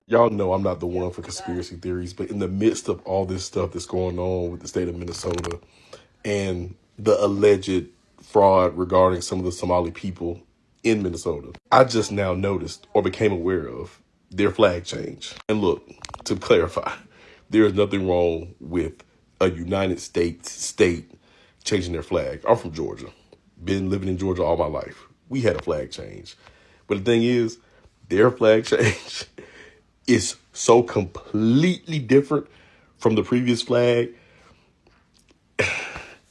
Y'all know I'm not the one for conspiracy theories, but in the midst of all this stuff that's going on with the state of Minnesota and the alleged fraud regarding some of the Somali people in Minnesota, I just now noticed or became aware of their flag change. And look, to clarify, there is nothing wrong with a United States state changing their flag. I'm from Georgia. Been living in Georgia all my life. We had a flag change. But the thing is, their flag change is so completely different from the previous flag.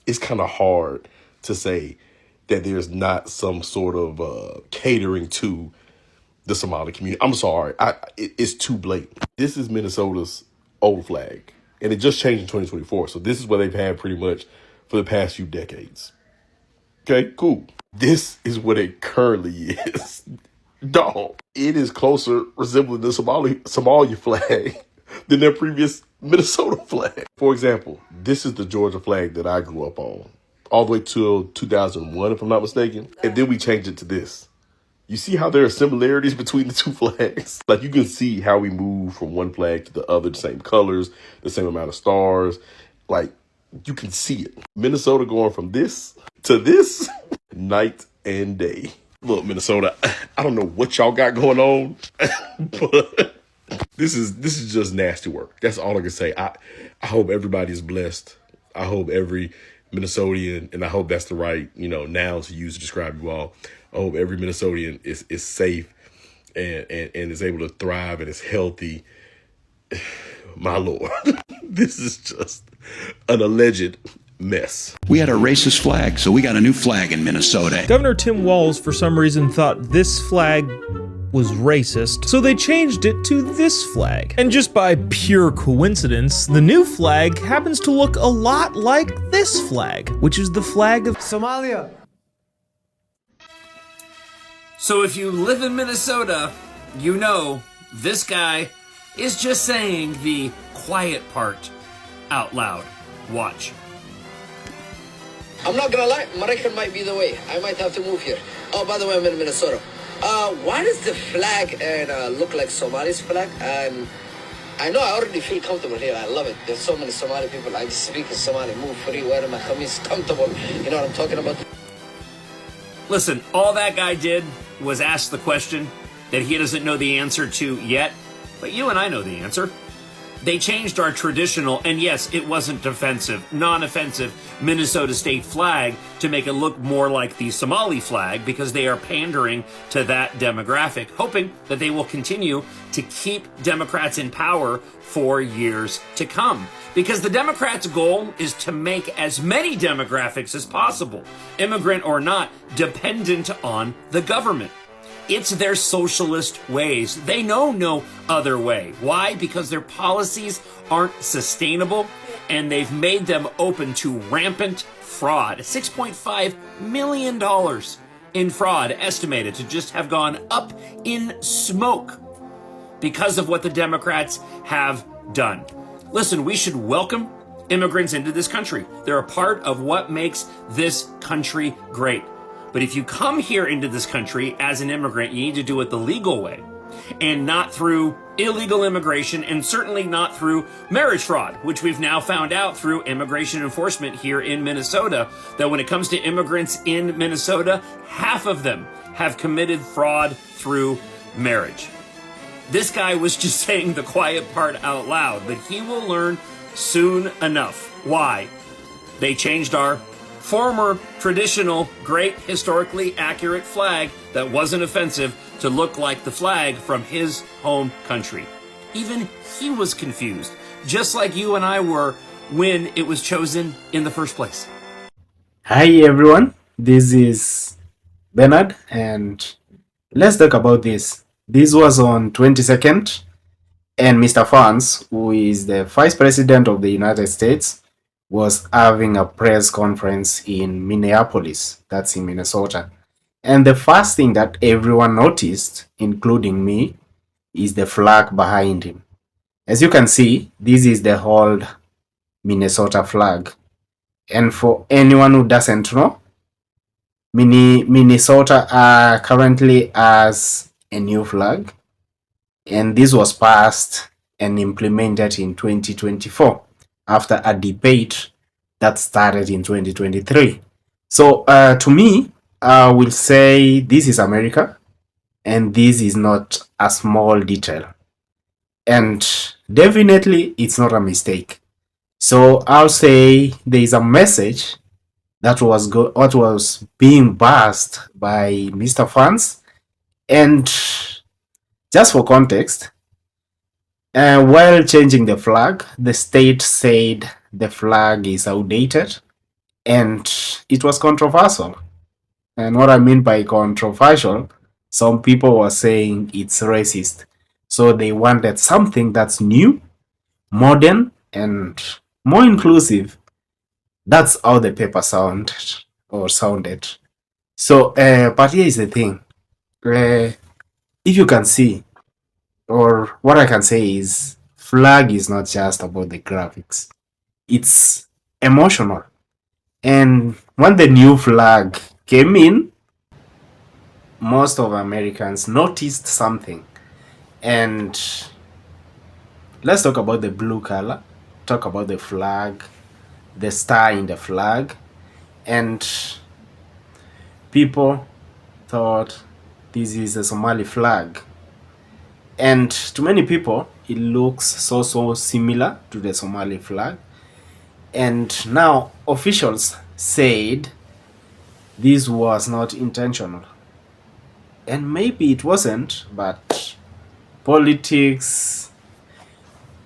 It's kind of hard to say that there's not some sort of catering to the Somali community. I'm sorry. It's too blatant. This is Minnesota's old flag, and it just changed in 2024. So this is what they've had pretty much for the past few decades. Okay, cool. This is what it currently is. Dog. It is closer resembling the Somalia flag than their previous Minnesota flag. For example, this is the Georgia flag that I grew up on, all the way till 2001, if I'm not mistaken. And then we changed it to this. You see how there are similarities between the two flags? Like, you can see how we move from one flag to the other, the same colors, the same amount of stars. Like, you can see it. Minnesota going from this to this, night and day. Look, Minnesota, I don't know what y'all got going on, but this is just nasty work. That's all I can say. I hope everybody's blessed. I hope every Minnesotian, and I hope that's the right, noun to use to describe you all. I hope every Minnesotian is safe and is able to thrive and is healthy. My Lord, this is just an alleged mess. We had a racist flag, so we got a new flag in Minnesota. Governor Tim Walz, for some reason, thought this flag was racist, so they changed it to this flag. And just by pure coincidence, the new flag happens to look a lot like this flag, which is the flag of Somalia. So if you live in Minnesota, you know this guy is just saying the quiet part out loud. Watch. I'm not gonna lie, Maraykan might be the way. I might have to move here. Oh, by the way, I'm in Minnesota. Why does the flag look like Somali's flag? And I know I already feel comfortable here. I love it. There's so many Somali people. I just speak in Somali, move free, wear my kameez, comfortable. You know what I'm talking about? Listen, all that guy did was ask the question that he doesn't know the answer to yet, but you and I know the answer. They changed our traditional, and yes, it wasn't offensive, non-offensive Minnesota state flag to make it look more like the Somali flag because they are pandering to that demographic, hoping that they will continue to keep Democrats in power for years to come. Because the Democrats' goal is to make as many demographics as possible, immigrant or not, dependent on the government. It's their socialist ways. They know no other way. Why? Because their policies aren't sustainable and they've made them open to rampant fraud. $6.5 million in fraud estimated to just have gone up in smoke because of what the Democrats have done. Listen, we should welcome immigrants into this country. They're a part of what makes this country great. But if you come here into this country as an immigrant, you need to do it the legal way and not through illegal immigration and certainly not through marriage fraud, which we've now found out through immigration enforcement here in Minnesota, that when it comes to immigrants in Minnesota, half of them have committed fraud through marriage. This guy was just saying the quiet part out loud, but he will learn soon enough why they changed our former traditional, great, historically accurate flag that wasn't offensive to look like the flag from his home country. Even he was confused, just like you and I were when it was chosen in the first place. Hi everyone, this is Bernard and let's talk about this. This was on 22nd and Mr. Vance, who is the Vice President of the United States, was having a press conference in Minneapolis, that's in Minnesota. And the first thing that everyone noticed, including me, is the flag behind him. As you can see, this is the old Minnesota flag. And for anyone who doesn't know, Minnesota currently has a new flag. and this was passed and implemented in 2024 after a debate that started in 2023. So to me, I will say this is America, and this is not a small detail, and definitely it's not a mistake. So I'll say there is a message that was what was being passed by Mr. Vance. And just for context, while changing the flag, the state said the flag is outdated, and it was controversial. And what I mean by controversial, some people were saying it's racist. So they wanted something that's new, modern, and more inclusive. That's how the paper sounded. So, but here is the thing. If you can see, or what I can say is, flag is not just about the graphics. It's emotional. And when the new flag came in, most of Americans noticed something. And let's talk about the blue color, talk about the flag, the star in the flag, and people thought this is a Somali flag. And to many people, it looks so similar to the Somali flag. And now officials said this was not intentional. And maybe it wasn't, but politics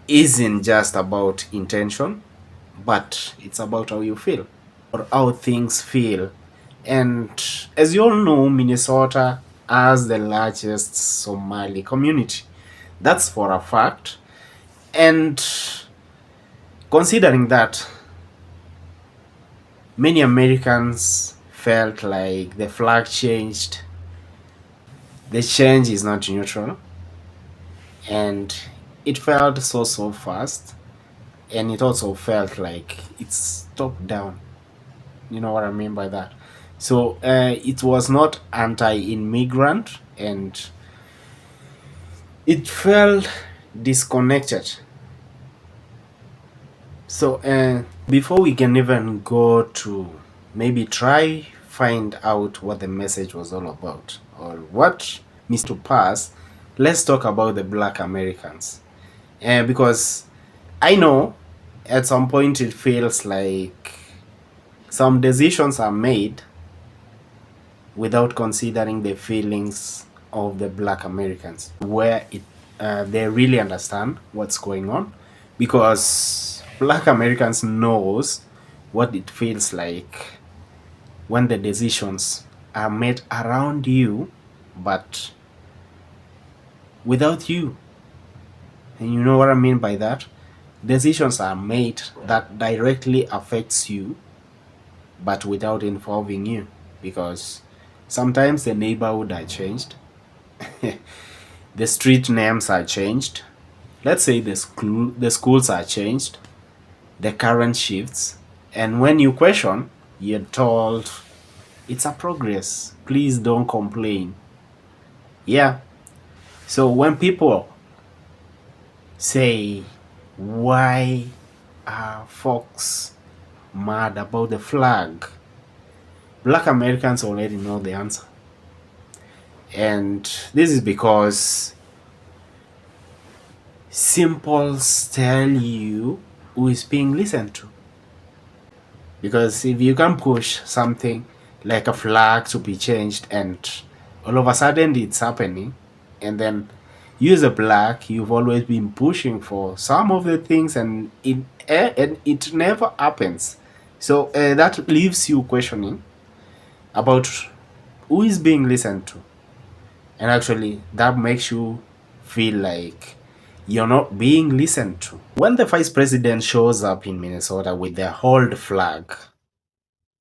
isn't just about intention, but it's about how you feel or how things feel. And as you all know, Minnesota has the largest Somali community. That's for a fact. And considering that, many Americans felt like the flag changed. The change is not neutral, and it felt so fast, and it also felt like it's top down. You know what I mean by that? So it was not anti-immigrant, and it felt disconnected. So before we can even go to maybe try find out what the message was all about or what needs to pass, let's talk about the Black Americans. Because I know at some point it feels like some decisions are made without considering the feelings of the Black Americans, where they really understand what's going on, because Black Americans knows what it feels like when the decisions are made around you, but without you. And you know what I mean by that? Decisions are made that directly affects you, but without involving you, because sometimes the neighborhood are changed, the street names are changed, let's say the schools are changed, the current shifts, and when you question, you're told it's a progress, please don't complain. Yeah. So when people say, why are folks mad about the flag, Black Americans already know the answer. And this is because symbols tell you who is being listened to. Because if you can push something like a flag to be changed and all of a sudden it's happening, and then you as a black, you've always been pushing for some of the things, and it never happens. So that leaves you questioning about who is being listened to. And actually, that makes you feel like you're not being listened to. When the vice president shows up in Minnesota with the hold flag,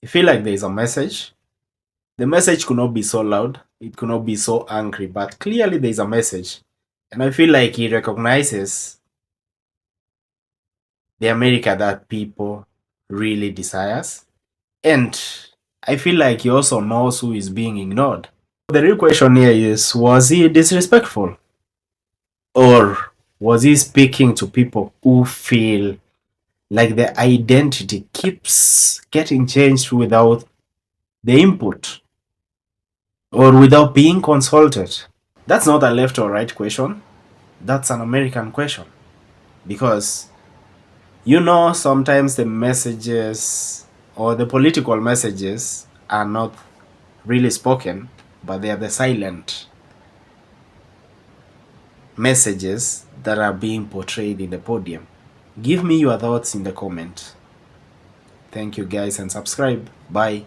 I feel like there's a message. The message could not be so loud, it could not be so angry, but clearly there's a message. And I feel like he recognizes the America that people really desires. And I feel like he also knows who is being ignored. The real question here is, was he disrespectful? Or was he speaking to people who feel like their identity keeps getting changed without the input or without being consulted? That's not a left or right question. That's an American question. Because, sometimes the messages or the political messages are not really spoken, but they are the silent messages that are being portrayed in the podium. Give me your thoughts in the comment. Thank you guys and subscribe. Bye.